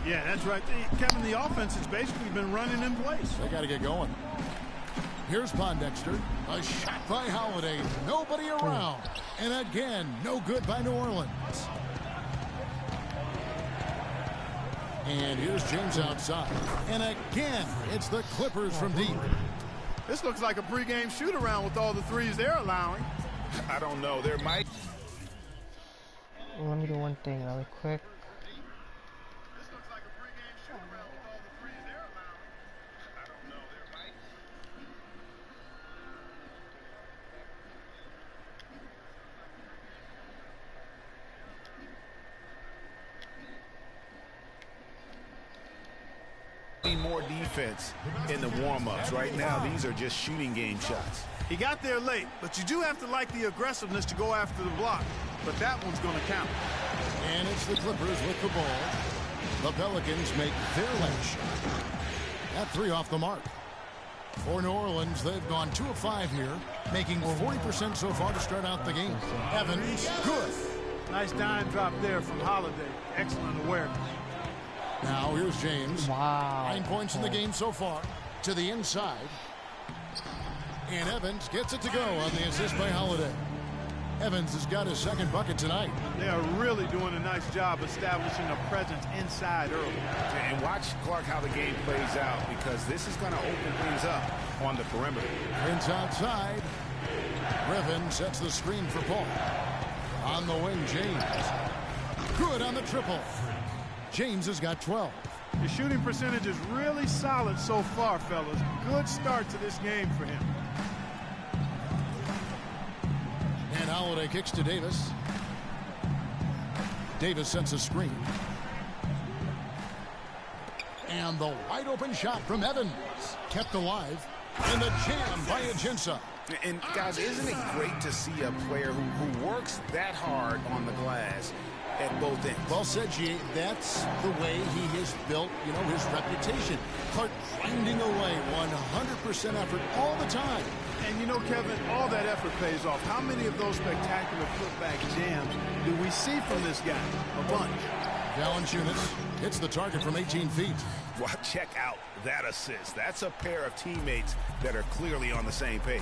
Yeah, that's right. Kevin, the offense has basically been running in place. They got to get going. Here's Pondexter. A shot by Holiday. Nobody around. And again, no good by New Orleans. And here's James outside. And again, it's the Clippers from deep. This looks like a pregame shoot-around with all the threes they're allowing. I don't know. There might... Let me do one thing really quick. This looks like a pregame shoot-around with all the threes they're allowing. I don't know. There might... more defense in the warm-ups. Right now, these are just shooting game shots. He got there late, but you do have to like the aggressiveness to go after the block. But that one's going to count. And it's the Clippers with the ball. The Pelicans make their last shot. That three off the mark. For New Orleans, they've gone 2 of 5 here, making 40% so far to start out the game. Evans, good. Nice dime drop there from Holiday. Excellent awareness. Now here's James. Wow. 9 points in the game so far. To the inside. And Evans gets it to go on the assist by Holiday. Evans has got his second bucket tonight. They are really doing a nice job establishing a presence inside early. And watch, Clark, how the game plays out, because this is going to open things up on the perimeter. Prince outside. Griffin sets the screen for Paul. On the wing, James. Good on the triple. James has got 12. The shooting percentage is really solid so far, fellas. Good start to this game for him. And Holiday kicks to Davis. Davis sets a screen. And the wide open shot from Evans. Kept alive. And the jam by Ajinça. And, guys, isn't it great to see a player who works that hard on the glass at both ends? Well said, G. That's the way he has built, his reputation. Clark grinding away, 100% effort all the time. And Kevin, all that effort pays off. How many of those spectacular putback jams do we see from this guy? A bunch. Valanciunas hits the target from 18 feet. Well, check out that assist. That's a pair of teammates that are clearly on the same page.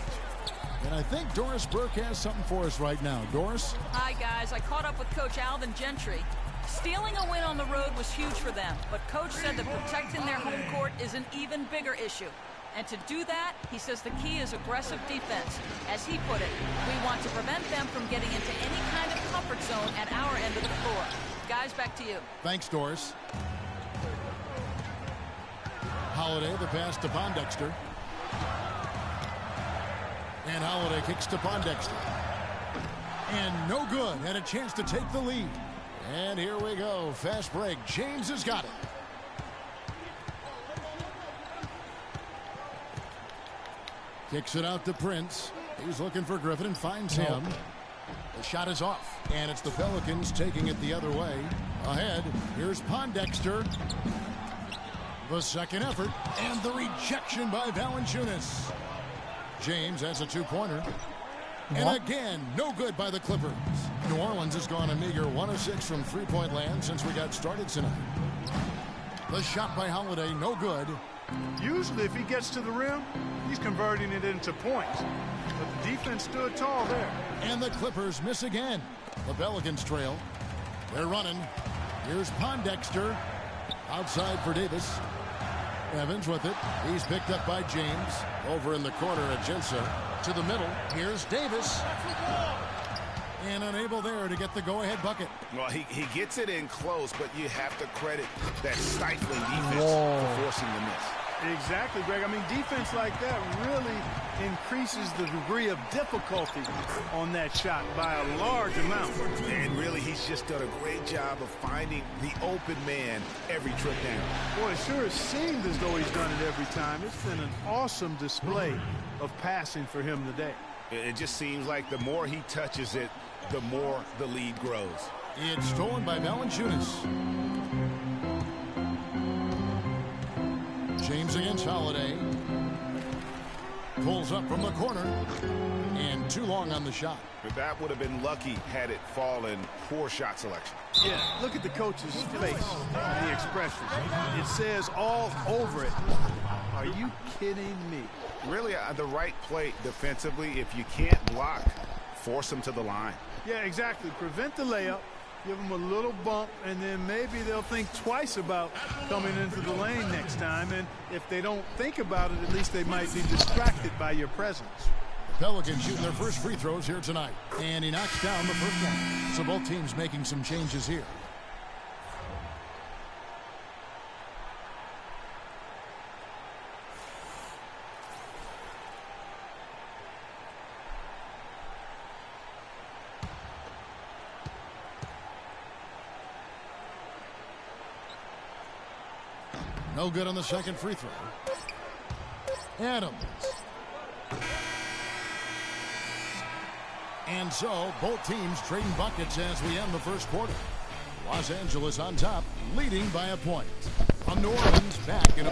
And I think Doris Burke has something for us right now. Doris? Hi, guys. I caught up with Coach Alvin Gentry. Stealing a win on the road was huge for them, but Coach said that protecting their home court is an even bigger issue. And to do that, he says the key is aggressive defense. As he put it, we want to prevent them from getting into any kind of comfort zone at our end of the floor. Guys, back to you. Thanks, Doris. Holiday, the pass to Pondexter. And Holiday kicks to Pondexter. And no good. Had a chance to take the lead. And here we go. Fast break. James has got it. Kicks it out to Prince. He's looking for Griffin and finds him. The shot is off. And it's the Pelicans taking it the other way. Ahead, here's Pondexter. The second effort. And the rejection by Valanciunas. James has a two-pointer. And again, no good by the Clippers. New Orleans has gone a meager 1 of 6 from three-point land since we got started tonight. The shot by Holiday, no good. Usually if he gets to the rim, he's converting it into points. But the defense stood tall there. And the Clippers miss again. The Pelicans trail. They're running. Here's Pondexter. Outside for Davis. Evans with it. He's picked up by James. Over in the corner, Ajinça. To the middle. Here's Davis. And unable there to get the go-ahead bucket. Well, he gets it in close, but you have to credit that stifling defense for forcing the miss. Exactly, Greg. I mean, defense like that really increases the degree of difficulty on that shot by a large amount. And really, he's just done a great job of finding the open man every trip down. Boy, it sure has seemed as though he's done it every time. It's been an awesome display of passing for him today. It just seems like the more he touches it, the more the lead grows. It's stolen by Valanciunas. James against Holiday. pulls up from the corner. And too long on the shot. But that would have been lucky had it fallen. Poor shot selection. Yeah, look at the coach's face, the expression. It says all over it. Are you kidding me? Really, the right play defensively. If you can't block, force them to the line. Yeah, exactly. Prevent the layup. Give them a little bump, and then maybe they'll think twice about coming into the lane next time. And if they don't think about it, at least they might be distracted by your presence. Pelicans shooting their first free throws here tonight. And he knocks down the first one. So both teams making some changes here. No good on the second free throw. Adams. And so both teams trading buckets as we end the first quarter. Los Angeles on top, leading by a point. New Orleans back in a...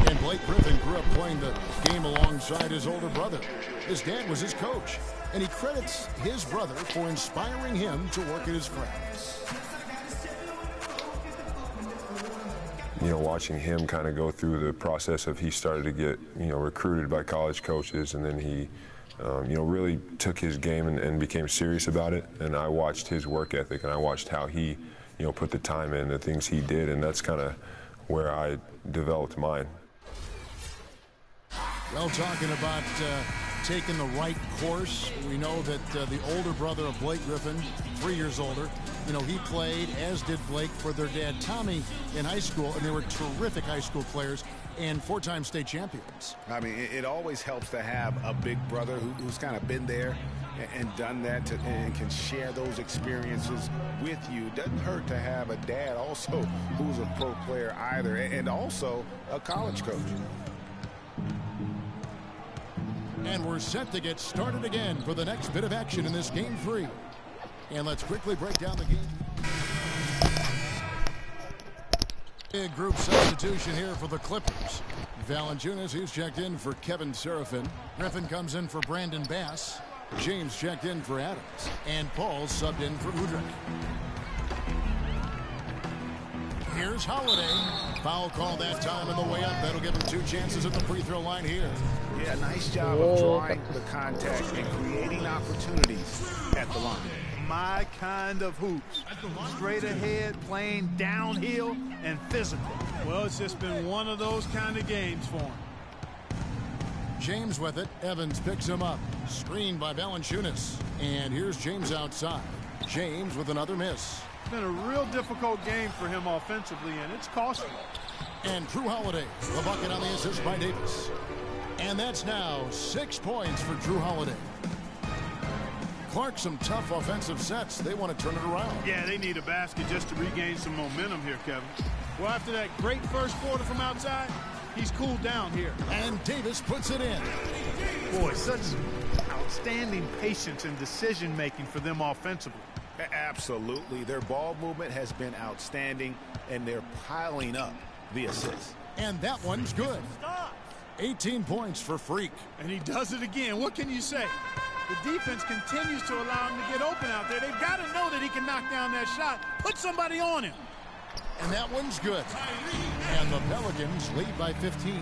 And Blake Griffin grew up playing the game alongside his older brother. His dad was his coach, and he credits his brother for inspiring him to work at his craft. You know, watching him kind of go through the process of he started to get, recruited by college coaches, and then he, really took his game and became serious about it. And I watched his work ethic, and I watched how he, put the time in, the things he did, and that's kind of where I developed mine. Well, talking about taking the right course, we know that the older brother of Blake Griffin, 3 years older, he played, as did Blake, for their dad Tommy in high school, and they were terrific high school players and four-time state champions. I mean, it always helps to have a big brother who's kind of been there and done that and can share those experiences with you. Doesn't hurt to have a dad also who's a pro player either, and also a college coach. And we're set to get started again for the next bit of action in this game 3. And let's quickly break down the game. Big group substitution here for the Clippers. Valanciunas, who's checked in for Kevin Serafin. Griffin comes in for Brandon Bass. James checked in for Adams. And Paul subbed in for Udrih. Here's Holiday. Foul call that time on the way up. That'll give him 2 chances at the free throw line here. Yeah, nice job of drawing the contact and creating opportunities at the line. My kind of hoops. Straight ahead, playing downhill, and physical. Well, it's just been one of those kind of games for him. James with it. Evans picks him up. Screened by Valanciunas. And here's James outside. James with another miss. It's been a real difficult game for him offensively, and it's costly. And Drew Holiday, the bucket on the assist by Davis. And that's now 6 points for Drew Holiday. Clark, some tough offensive sets. They want to turn it around. Yeah, they need a basket just to regain some momentum here, Kevin. Well, after that great first quarter from outside, he's cooled down here. And Davis puts it in. Boy, such outstanding patience and decision-making for them offensively. Absolutely. Their ball movement has been outstanding, and they're piling up the assists. And that one's good. 18 points for Freak. And he does it again. What can you say? The defense continues to allow him to get open out there. They've got to know that he can knock down that shot. Put somebody on him. And that one's good. And the Pelicans lead by 15.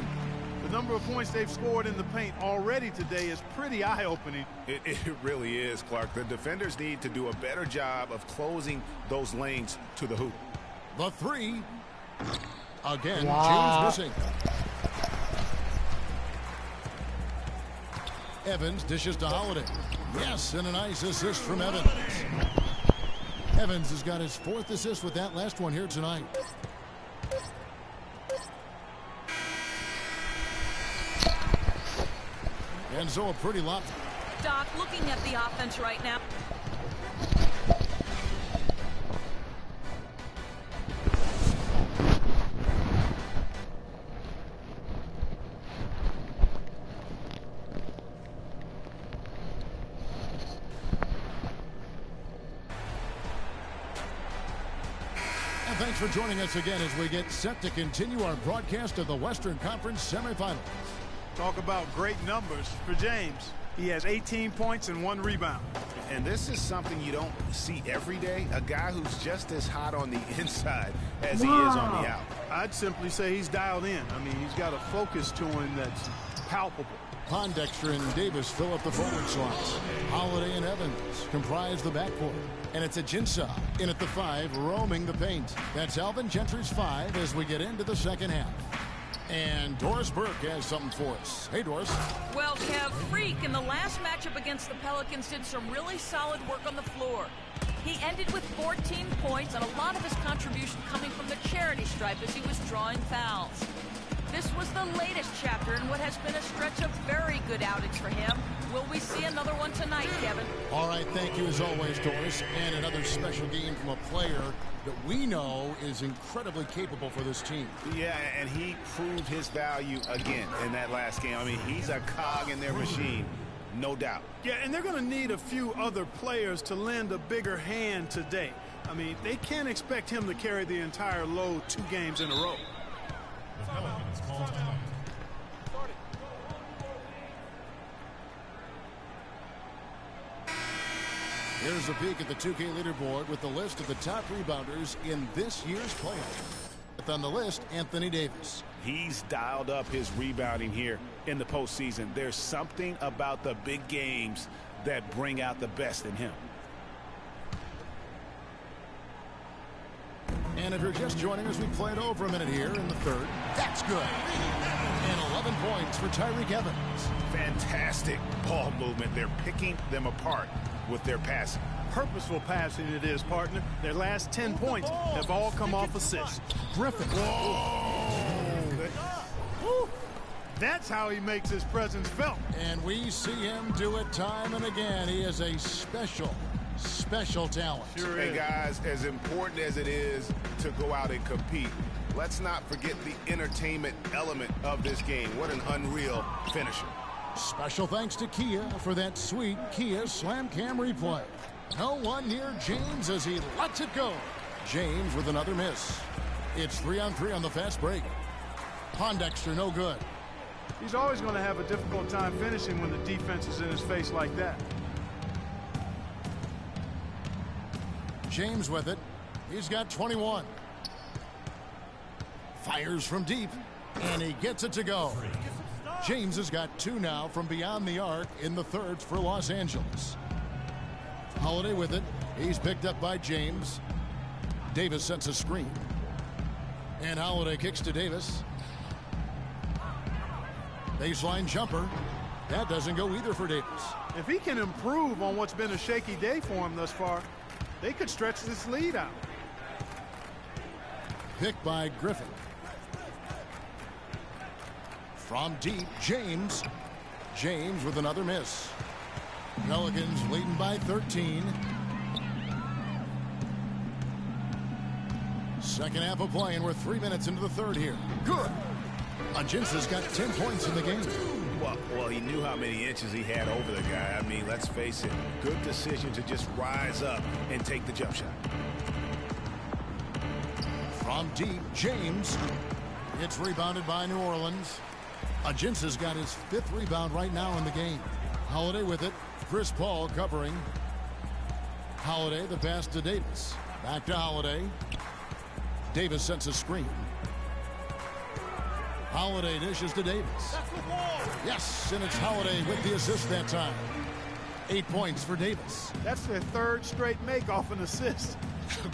The number of points they've scored in the paint already today is pretty eye-opening. It really is, Clark. The defenders need to do a better job of closing those lanes to the hoop. The 3. Again, James missing. Evans dishes to Holiday. Yes, and a nice assist from Evans. Evans has got his 4th assist with that last one here tonight. And so a pretty lot. Doc, looking at the offense right now. Thanks Thanks for joining us again as we get set to continue our broadcast of the Western Conference semifinals. Talk about great numbers for James. He has 18 points and 1 rebound. And this is something you don't see every day. A guy who's just as hot on the inside as he is on the out. I'd simply say he's dialed in. I mean, he's got a focus to him that's palpable. Pondexter and Davis fill up the forward slots. Holiday and Evans comprise the backcourt. And it's Ajinça in at the 5, roaming the paint. That's Alvin Gentry's 5 as we get into the second half. And Doris Burke has something for us. Hey, Doris. Well, Kev, Freak in the last matchup against the Pelicans did some really solid work on the floor. He ended with 14 points and a lot of his contribution coming from the charity stripe as he was drawing fouls. This was the latest chapter in what has been a stretch of very good outings for him. Will we see another one tonight, Kevin? All right, thank you as always, Doris. And another special game from a player that we know is incredibly capable for this team. Yeah, and he proved his value again in that last game. I mean, he's a cog in their machine, no doubt. Yeah, and they're going to need a few other players to lend a bigger hand today. I mean, they can't expect him to carry the entire load 2 games in a row. Here's a peek at the 2K leaderboard with the list of the top rebounders in this year's playoff. On the list, Anthony Davis. He's dialed up his rebounding here in the postseason. There's something about the big games that bring out the best in him. And if you're just joining us, we played over a minute here in the third. That's good. And 11 points for Tyreke Evans. Fantastic ball movement. They're picking them apart with their passing. Purposeful passing it is, partner. Their last 10 points have all come off assists. Griffin. Woo. That's how he makes his presence felt. And we see him do it time and again. He is a special talent. Sure Hey, is. guys, as important as it is to go out and compete, let's not forget the entertainment element of this game. What an unreal finisher. Special thanks to Kia for that sweet Kia Slam Cam replay. No one near James as he lets it go. James with another miss. It's 3-on-3 on the fast break. Pondexter no good. He's always going to have a difficult time finishing when the defense is in his face like that. James with it. He's got 21. Fires from deep, and he gets it to go. James has got 2 now from beyond the arc in the third for Los Angeles. Holiday with it. He's picked up by James. Davis sets a screen. And Holiday kicks to Davis. Baseline jumper. That doesn't go either for Davis. If he can improve on what's been a shaky day for him thus far, they could stretch this lead out. Picked by Griffin. From deep, James. James with another miss. Pelicans leading by 13. Second half of play, and we're 3 minutes into the third here. Good. Ajinça's got 10 points in the game. Well, he knew how many inches he had over the guy. I mean, let's face it, good decision to just rise up and take the jump shot. From deep, James. It's rebounded by New Orleans. Ajinça's got his 5th rebound right now in the game. Holiday with it. Chris Paul covering. Holiday, the pass to Davis. Back to Holiday. Davis sets a screen. Holiday dishes to Davis. Yes, and it's Holiday with the assist that time. 8 points for Davis. That's their 3rd straight make off an assist.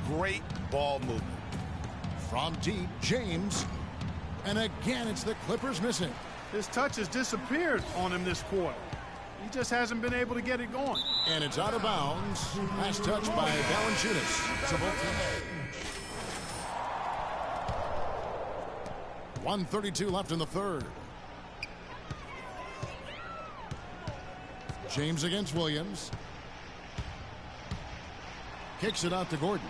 Great ball movement. From deep, James. And again, it's the Clippers missing. His touch has disappeared on him this quarter. He just hasn't been able to get it going. And it's out of bounds. Last touch by Valanciunas. 1:32 left in the third. James against Williams. Kicks it out to Gordon.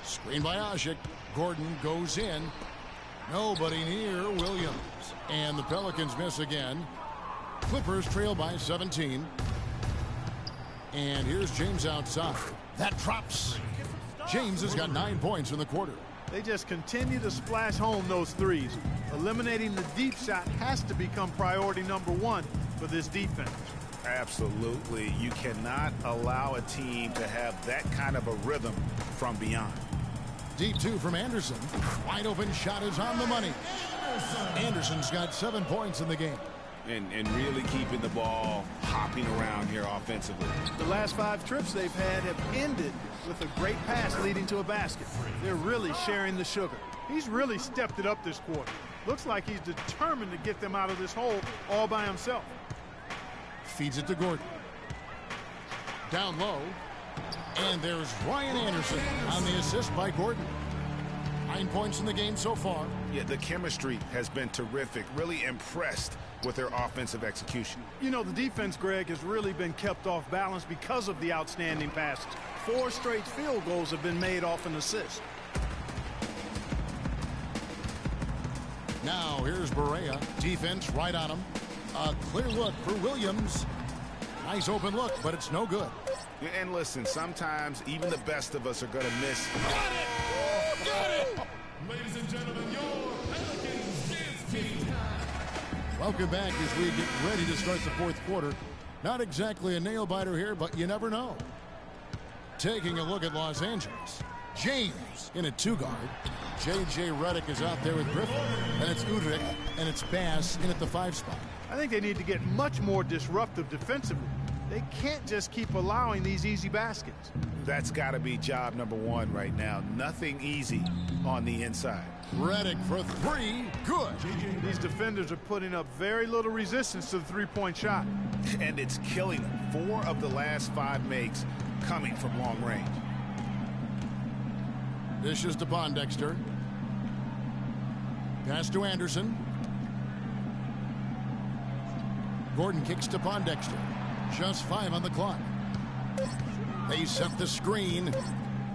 Screen by Asik. Gordon goes in. Nobody near Williams. And the Pelicans miss again. Clippers trail by 17. And here's James outside. That drops. James has got 9 points in the quarter. They just continue to splash home those threes. Eliminating the deep shot has to become priority number 1 for this defense. Absolutely. You cannot allow a team to have that kind of a rhythm from beyond. Deep 2 from Anderson. Wide open shot is on the money. Anderson's got 7 points in the game. And really keeping the ball hopping around here offensively. The last 5 trips they've had have ended with a great pass leading to a basket. They're really sharing the sugar. He's really stepped it up this quarter. Looks like he's determined to get them out of this hole all by himself. Feeds it to Gordon. Down low. And there's Ryan Anderson on the assist by Gordon. 9 points in the game so far. Yeah, the chemistry has been terrific. Really impressed with their offensive execution. You know, the defense, Greg, has really been kept off balance because of the outstanding passes. 4 straight field goals have been made off an assist. Now here's Barea. Defense right on him. A clear look for Williams. Nice open look, but it's no good. And listen, sometimes even the best of us are going to miss. Got it! Got it! Ladies and gentlemen, your Pelicans is team. Welcome back as we get ready to start the 4th quarter. Not exactly a nail-biter here, but you never know. Taking a look at Los Angeles. James in a 2-guard. J.J. Redick is out there with Griffin. And it's Udrich, and it's Bass in at the 5 spot. I think they need to get much more disruptive defensively. They can't just keep allowing these easy baskets. That's got to be job number 1 right now. Nothing easy on the inside. Redick for 3. Good. These defenders are putting up very little resistance to the 3-point shot. And it's killing them. 4 of the last 5 makes coming from long range. Dishes to Pondexter. Pass to Anderson. Gordon kicks to Pondexter. Just 5 on the clock. They set the screen.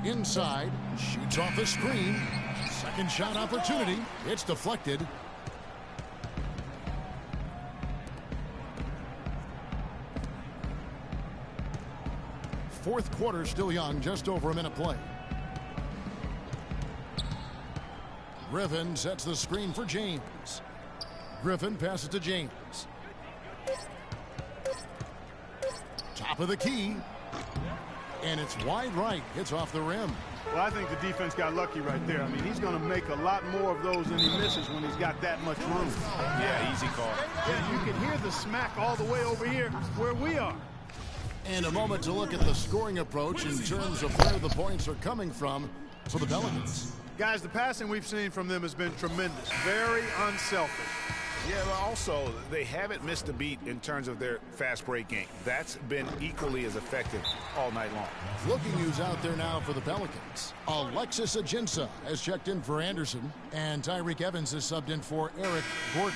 Inside. Shoots off the screen. Second shot opportunity. It's deflected. Fourth quarter still young. Just over a minute play. Griffin sets the screen for James. Griffin passes to James. Top of the key. And it's wide right. Hits off the rim. Well, I think the defense got lucky right there. I mean, he's going to make a lot more of those than he misses when he's got that much room. Yeah, easy call. Yeah, you can hear the smack all the way over here where we are. And a moment to look at the scoring approach in terms of where the points are coming from for the Pelicans. Guys, the passing we've seen from them has been tremendous. Very unselfish. Yeah, but also, they haven't missed a beat in terms of their fast break game. That's been equally as effective all night long. Looking who's out there now for the Pelicans. Alexis Ajinça has checked in for Anderson, and Tyreke Evans has subbed in for Eric Gordon.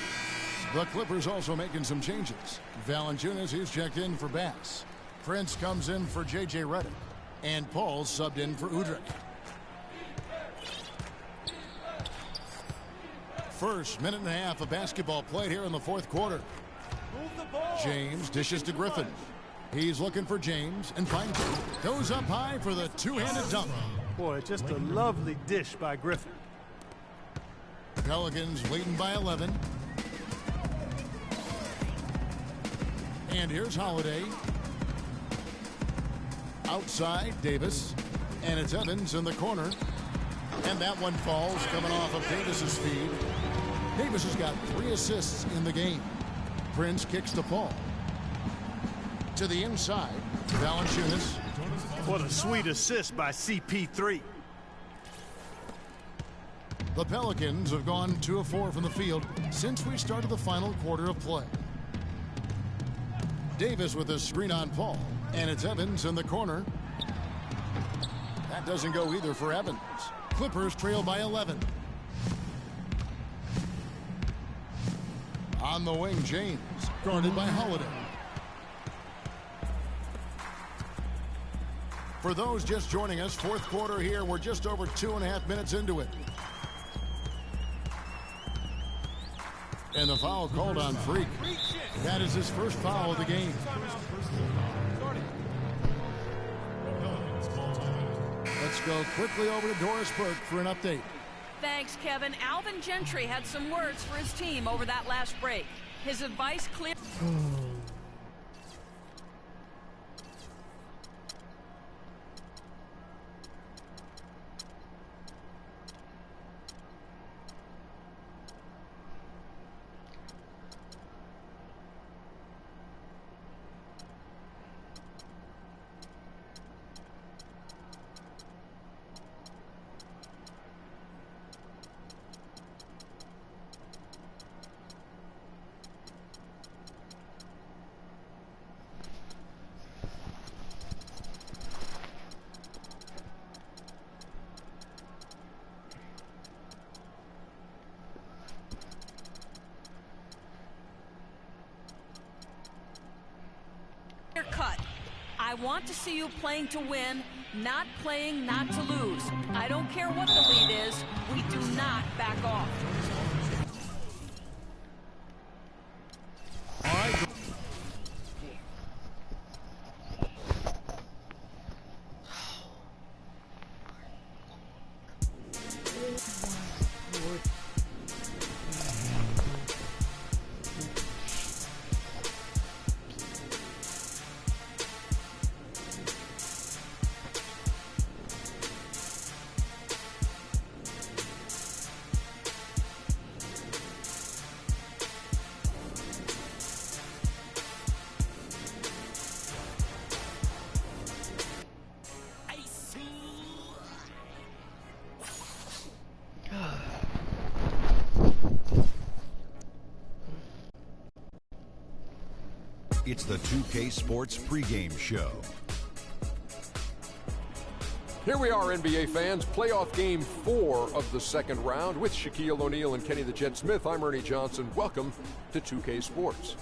The Clippers also making some changes. Valanciunas, he's checked in for Bass. Prince comes in for J.J. Redick, and Paul's subbed in for Udrich. First minute and a half of basketball played here in the fourth quarter. James dishes to Griffin. He's looking for James and finds him. Goes up high for the two-handed dunk. Boy, just a lovely dish by Griffin. Pelicans leading by 11. And here's Holiday. Outside, Davis. And it's Evans in the corner. And that one falls, coming off of Davis's feed. Davis has got 3 assists in the game. Prince kicks to Paul. To the inside, Valanciunas. What a sweet assist by CP3. The Pelicans have gone 2 of 4 from the field since we started the final quarter of play. Davis with a screen on Paul. And it's Evans in the corner. That doesn't go either for Evans. Clippers trail by 11. On the wing, James, guarded by Holiday. For those just joining us, fourth quarter here, we're just over 2.5 minutes into it. And the foul called on Freak. That is his first foul of the game. Let's Let's go quickly over to Doris Burke for an update. Thanks, Kevin. Alvin Gentry had some words for his team over that last break. His advice clear. Cut. I want to see you playing to win, not playing not to lose. I don't care what the lead is. We do not back off. All right. It's the 2K Sports pregame show. Here we are, NBA fans. Playoff game 4 of the second round with Shaquille O'Neal and Kenny the Jet Smith. I'm Ernie Johnson. Welcome to 2K Sports.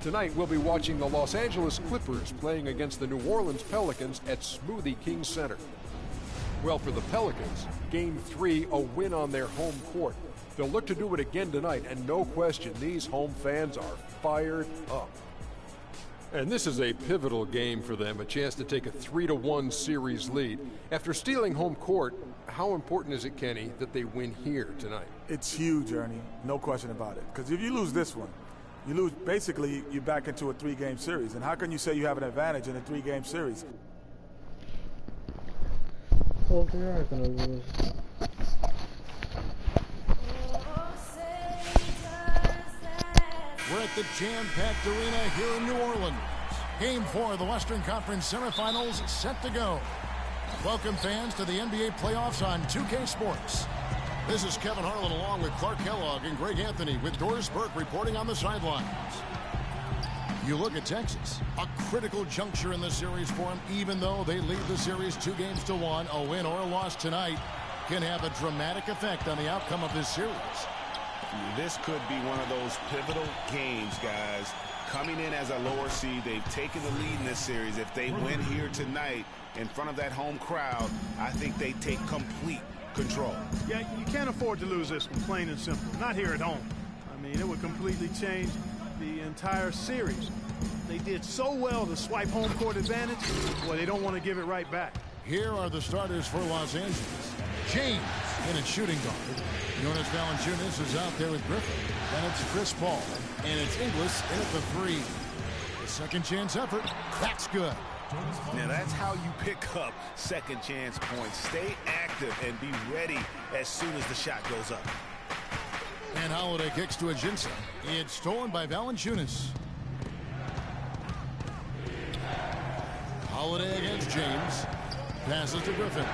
Tonight, we'll be watching the Los Angeles Clippers playing against the New Orleans Pelicans at Smoothie King Center. Well, for the Pelicans, game 3, a win on their home court. They'll look to do it again tonight, and no question, these home fans are fired up. And this is a pivotal game for them, a chance to take a 3-1 series lead. After stealing home court, how important is it, Kenny, that they win here tonight? It's huge, Ernie. No question about it. Because if you lose this one, you lose, basically, you're back into a 3-game series. And how can you say you have an advantage in a 3-game series? Well, they are going to lose. We're at the jam-packed arena here in New Orleans. Game 4 of the Western Conference semifinals set to go. Welcome, fans, to the NBA playoffs on 2K Sports. This is Kevin Harlan along with Clark Kellogg and Greg Anthony with Doris Burke reporting on the sidelines. You look at Texas, a critical juncture in the series for them, even though they lead the series 2-1. A win or a loss tonight can have a dramatic effect on the outcome of this series. This could be one of those pivotal games, guys. Coming in as a lower seed, they've taken the lead in this series. If they win here tonight in front of that home crowd, I think they take complete control. Yeah, you can't afford to lose this one, plain and simple. Not here at home. I mean, it would completely change the entire series. They did so well to swipe home court advantage, well, they don't want to give it right back. Here are the starters for Los Angeles. James in at shooting guard. Jonas Valanciunas is out there with Griffin. Then it's Chris Paul. And it's Inglis in at the 3. The second chance effort. That's good. Now that's how you pick up second chance points. Stay active and be ready as soon as the shot goes up. And Holiday kicks to Ajinça. It's stolen by Valanciunas. Holiday against James. Passes to Griffin.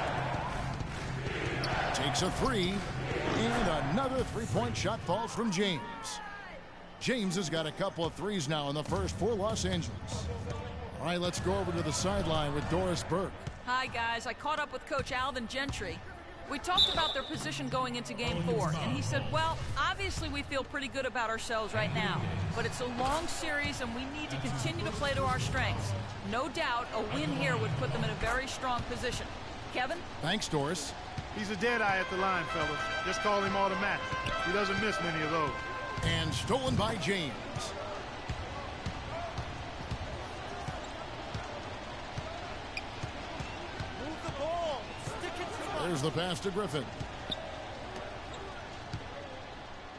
Takes a 3. And another three-point shot falls from James. James has got a couple of threes now in the first for Los Angeles. All right, let's go over to the sideline with Doris Burke. Hi, guys. I caught up with Coach Alvin Gentry. We talked about their position going into Game 4, and he said, well, obviously we feel pretty good about ourselves right now, but it's a long series, and we need to continue to play to our strengths. No doubt a win here would put them in a very strong position. Kevin? Thanks, Doris. He's a dead eye at the line, fellas. Just call him automatic. He doesn't miss many of those. And stolen by James. Move the ball. There's the pass to Griffin.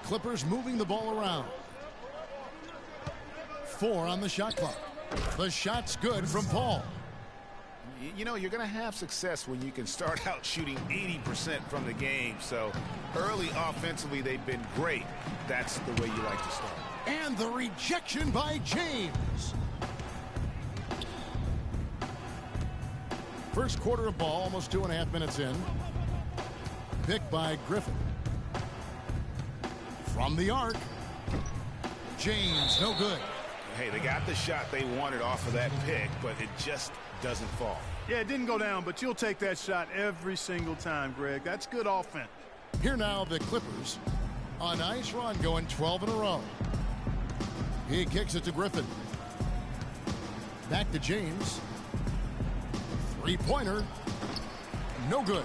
Clippers moving the ball around. 4 on the shot clock. The shot's good from Paul. You know, you're going to have success when you can start out shooting 80% from the game. So early offensively, they've been great. That's the way you like to start. And the rejection by James. First quarter of ball, almost 2.5 minutes in. Pick by Griffin. From the arc. James, no good. Hey, they got the shot they wanted off of that pick, but it just doesn't fall. Yeah, it didn't go down, but you'll take that shot every single time, Greg. That's good offense. Here now, the Clippers. A nice run, going 12 in a row. He kicks it to Griffin. Back to James. Three-pointer. No good.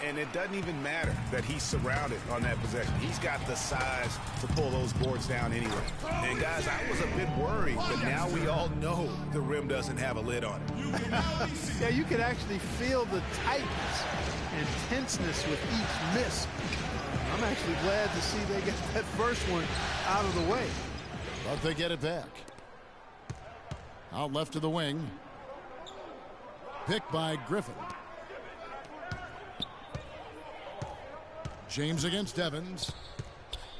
And it doesn't even matter that he's surrounded on that possession. He's got the size to pull those boards down anyway. And, guys, I was a bit worried, but now we all know the rim doesn't have a lid on it. Yeah, you could actually feel the tightness and tenseness with each miss. I'm actually glad to see they get that first one out of the way. But they get it back. Out left to the wing. Picked by Griffin. James against Evans.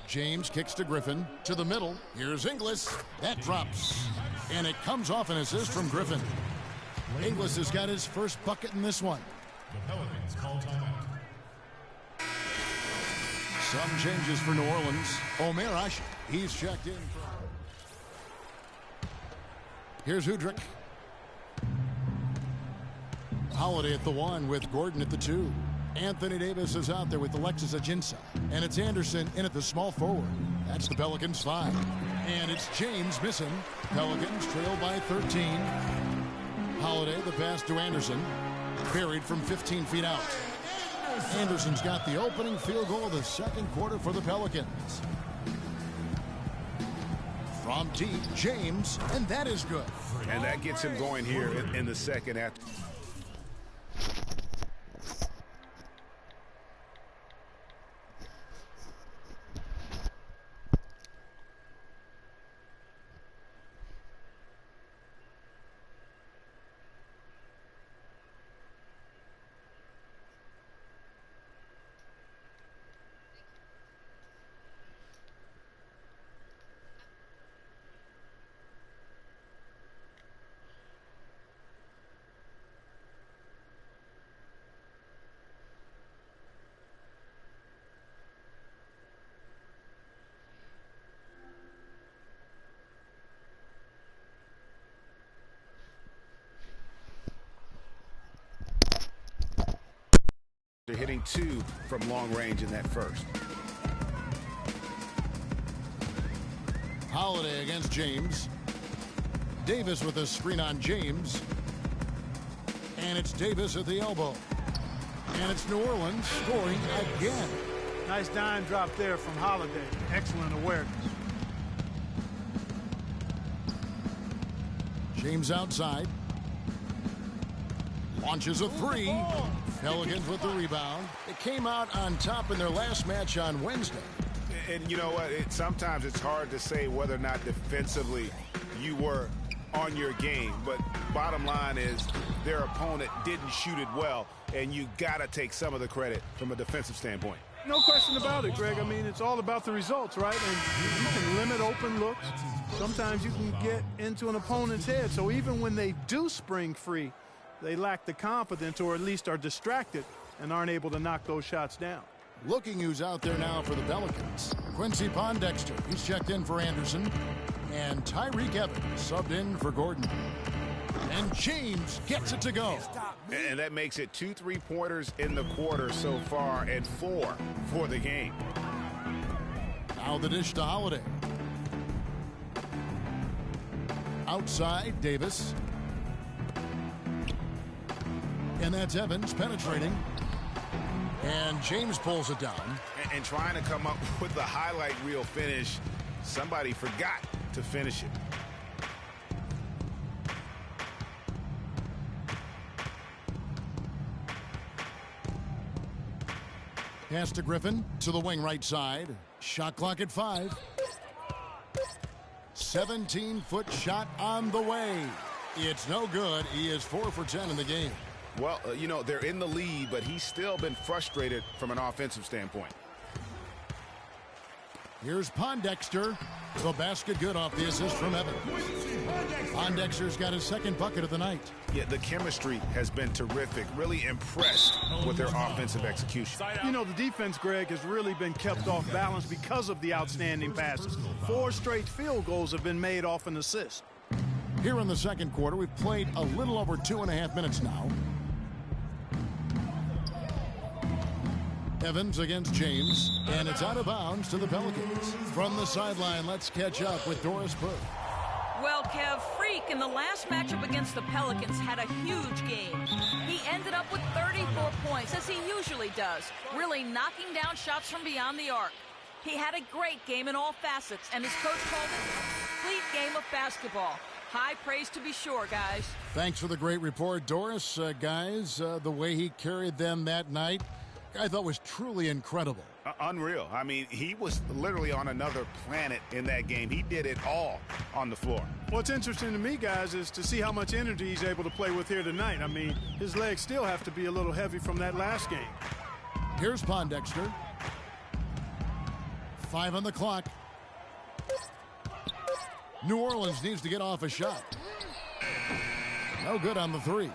James kicks to Griffin. To the middle. Here's Inglis. That drops. And it comes off an assist from Griffin. Inglis has got his first bucket in this one. The Pelicans call timeout. Some changes for New Orleans. Omer Ashe. He's checked in. Here's Hudrick. Holiday at the 1 with Gordon at the 2. Anthony Davis is out there with Alexis Ajinça. And it's Anderson in at the small forward. That's the Pelicans 5. And it's James missing. Pelicans trail by 13. Holiday, the pass to Anderson. Buried from 15 feet out. Anderson's got the opening field goal of the second quarter for the Pelicans. From deep, James, and that is good. And that gets him going here in the second half. They're hitting 2 from long range in that first. Holiday against James. Davis with a screen on James. And it's Davis at the elbow. And it's New Orleans scoring again. Nice dime drop there from Holiday. Excellent awareness. James outside. Launches a 3. Pelicans with the rebound. It came out on top in their last match on Wednesday. And you know what? Sometimes it's hard to say whether or not defensively you were on your game. But bottom line is their opponent didn't shoot it well. And you got to take some of the credit from a defensive standpoint. No question about it, Greg. I mean, it's all about the results, right? And you can limit open looks. Sometimes you can get into an opponent's head. So even when they do spring free, they lack the confidence or at least are distracted and aren't able to knock those shots down. Looking who's out there now for the Pelicans. Quincy Pondexter, he's checked in for Anderson. And Tyreke Evans subbed in for Gordon. And James gets it to go. And that makes it 2 3-pointers in the quarter so far and 4 for the game. Now the dish to Holiday. Outside, Davis. And that's Evans penetrating. And James pulls it down. And trying to come up with the highlight reel finish. Somebody forgot to finish it. Pass to Griffin to the wing right side. Shot clock at 5. 17-foot shot on the way. It's no good. He is 4 for 10 in the game. Well, you know, they're in the lead, but he's still been frustrated from an offensive standpoint. Here's Pondexter. The basket good off the assist from Evans. Pondexter's got his second bucket of the night. Yeah, the chemistry has been terrific. Really impressed with their offensive execution. You know, the defense, Greg, has really been kept off balance because of the outstanding passes. 4 straight field goals have been made off an assist. Here in the second quarter, we've played a little over 2.5 minutes now. Evans against James, and it's out of bounds to the Pelicans. From the sideline, let's catch up with Doris Burke. Well, Kev, Freak in the last matchup against the Pelicans had a huge game. He ended up with 34 points, as he usually does, really knocking down shots from beyond the arc. He had a great game in all facets, and his coach called it a complete game of basketball. High praise to be sure, guys. Thanks for the great report, Doris. Guys, the way he carried them that night, I thought was truly incredible. Unreal. I mean, he was literally on another planet in that game. He did it all on the floor. What's interesting to me, guys, is to see how much energy he's able to play with here tonight. I mean, his legs still have to be a little heavy from that last game. Here's Pondexter. 5 on the clock. New Orleans needs to get off a shot. No good on the 3.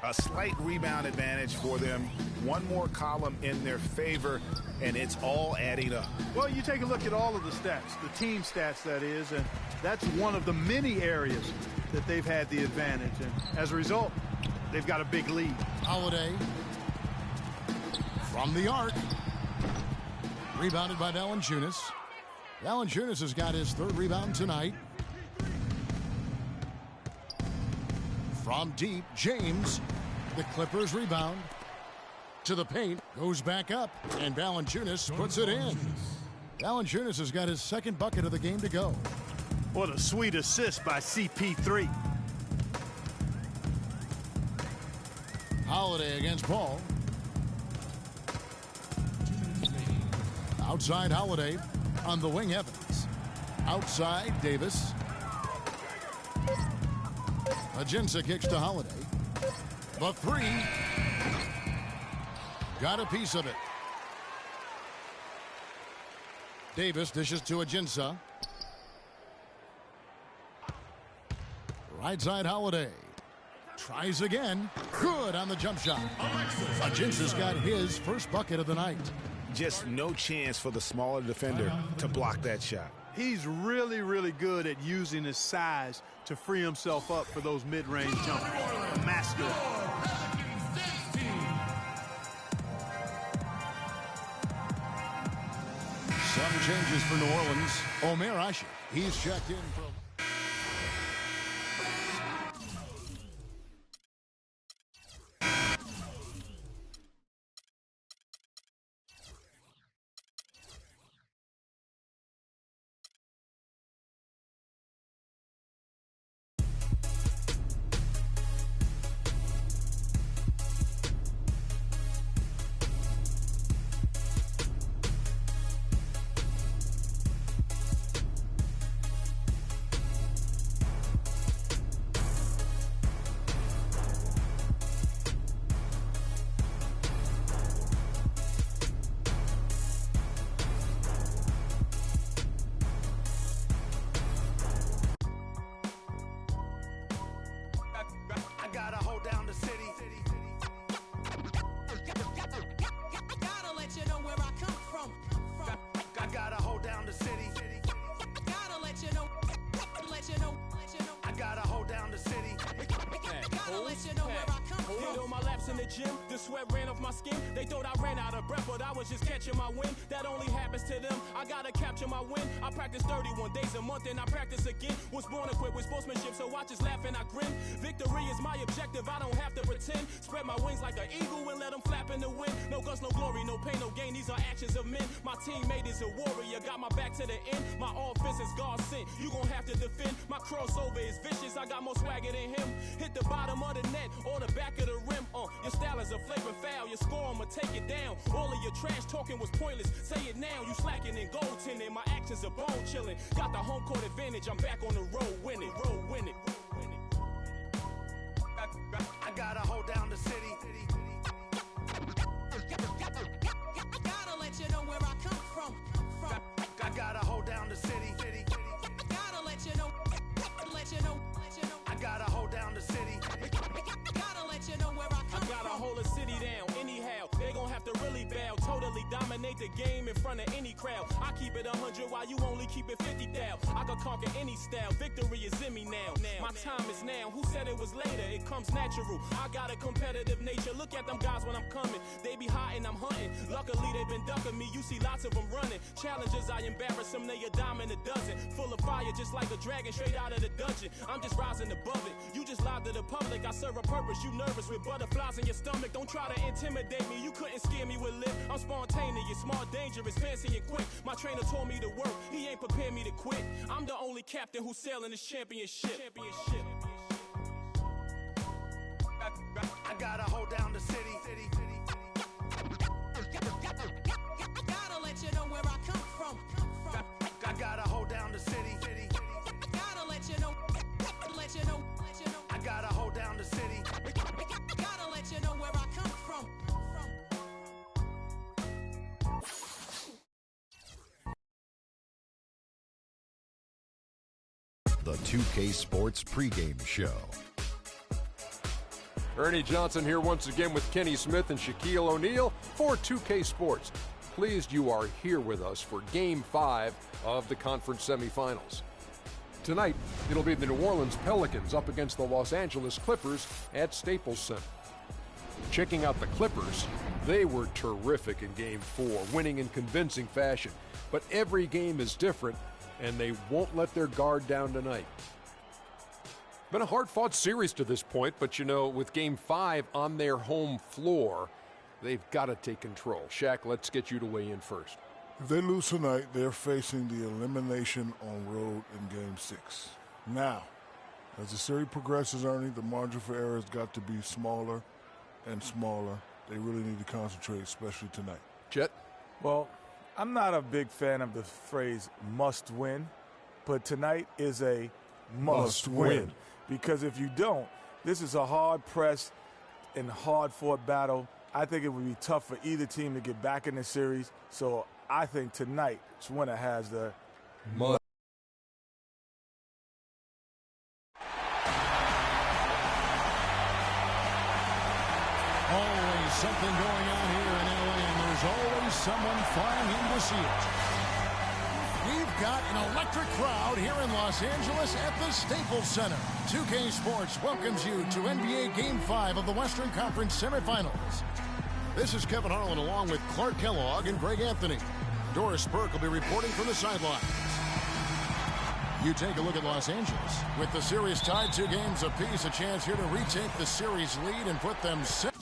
A slight rebound advantage for them. One more column in their favor, and it's all adding up. Well, you take a look at all of the stats, the team stats, that is, and that's one of the many areas that they've had the advantage. And as a result, they've got a big lead. Holiday from the arc. Rebounded by Valanciunas. Valanciunas has got his 3rd rebound tonight. From deep, James. The Clippers rebound. To the paint, goes back up, and Valanciunas puts it in. Valanciunas has got his 2nd bucket of the game to go. What a sweet assist by CP3. Holiday against Paul. Outside Holiday. On the wing, Evans. Outside, Davis. Ajinça kicks to Holiday. The 3. Got a piece of it. Davis dishes to Ajinça. Right side Holiday. Tries again. Good on the jump shot. Ajinça's got his 1st bucket of the night. Just no chance for the smaller defender to block that shot. He's really, really good at using his size to free himself up for those mid-range jumpers. Masculine. Some changes for New Orleans. Omer Asher, he's checked in from... I practice 31 days a month and I practice again. Was born equipped with sportsmanship, so I just laugh and I grin. Victory is my objective, I don't have to pretend. Spread my wings like an eagle and let them flap in the wind. No guts, no glory, no pain, no gain, these are actions of men. My teammate is a warrior, got my back to the end. My offense is God sent, you gon' have to defend. My crossover is vicious, I got more swagger than him. Hit the bottom of the net or the back of the rim. Your style is a flagrant foul, your score, I'ma take it down. All of your trash talking was pointless, say it now. You slacking in goaltending, my actions are bone chilling. Got the home court advantage, I'm back on the road winning. I gotta hold down the city. Gotta let you know where I come from. I gotta hold down the city. Gotta let you know. I gotta hold down the city. Gotta let you know where I come from. I gotta hold a city down anyhow. They gon' have to really bow. Totally dominate the game in front of any crowd. I keep it 100 while you only keep it 50 thou. I can conquer any style. Victory is in me now. My time is now. Who said it was later? It comes natural. I got a competitive nature. Look at them guys when I'm coming. They be hot and I'm hunting. Luckily they been ducking me. You see lots of them running. Challenges I embarrass them. They a dime in a dozen. Full of fire just like a dragon straight out of the dungeon. I'm just rising above it. You just lied to the public. I serve a purpose. You nervous with butterflies in your stomach. Don't try to intimidate me. You couldn't scare me with lip. I'm spontaneous, smart, dangerous, fancy and quick. My trainer told me to work. He ain't prepared me to quit. I'm the only captain who's sailing this championship. I gotta hold down the city. Gotta let you know where I come from. I gotta hold down the city. Gotta let you know. I gotta hold down the city. Gotta let you know where I come from. The 2K Sports pregame show. Ernie Johnson here once again with Kenny Smith and Shaquille O'Neal for 2K Sports. Pleased you are here with us for Game 5 of the conference semifinals. Tonight, it'll be the New Orleans Pelicans up against the Los Angeles Clippers at Staples Center. Checking out the Clippers, they were terrific in Game 4, winning in convincing fashion. But every game is different, and they won't let their guard down tonight. Been a hard-fought series to this point, but you know, with Game 5 on their home floor, they've got to take control. Shaq, let's get you to weigh in first. If they lose tonight, they're facing the elimination on road in Game 6. Now, as the series progresses, Ernie, the margin for error has got to be smaller and smaller. They really need to concentrate, especially tonight. Jet? Well, I'm not a big fan of the phrase must win, but tonight is a must win. Because if you don't, this is a hard-pressed and hard-fought battle. I think it would be tough for either team to get back in the series. So I think tonight's winner has the must. Always something going on here in LA, and there's always someone flying in to see it. We've got an electric crowd here in Los Angeles at the Staples Center. 2K Sports welcomes you to NBA Game 5 of the Western Conference semifinals. This is Kevin Harlan along with Clark Kellogg and Greg Anthony. Doris Burke will be reporting from the sidelines. You take a look at Los Angeles. With the series tied 2 games apiece, a chance here to retake the series lead and put them 6.